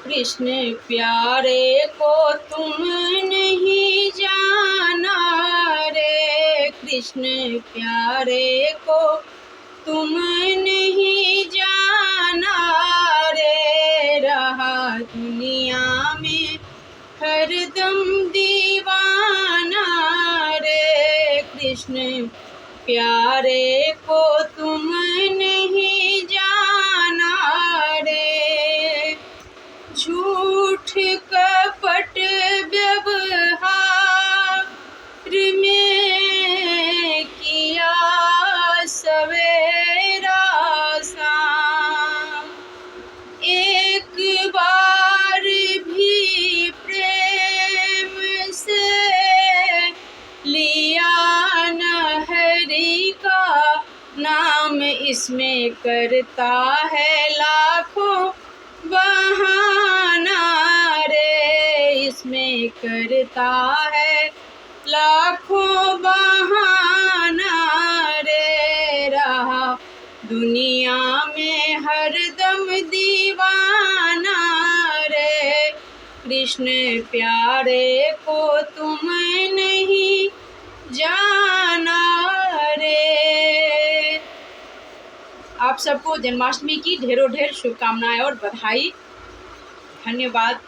कृष्ण प्यारे को तुम नहीं जाना रे, कृष्ण प्यारे को तुम नहीं जाना रे, रहा दुनिया में हरदम दीवाना रे, कृष्ण प्यारे को तुम नहीं जाना रे। झूठ कपट व्यवहार में किया सवेरा शाम, एक बार भी प्रेम से लिया न हरि का नाम, इसमें करता है लाखों बहाना रे, इसमें करता है लाखों बहाना रे, रहा दुनिया में हरदम दीवाना रे, कृष्ण प्यारे को तुम नहीं जाना रे। आप सबको जन्माष्टमी की ढेरों ढेर शुभकामनाएं और बधाई। धन्यवाद।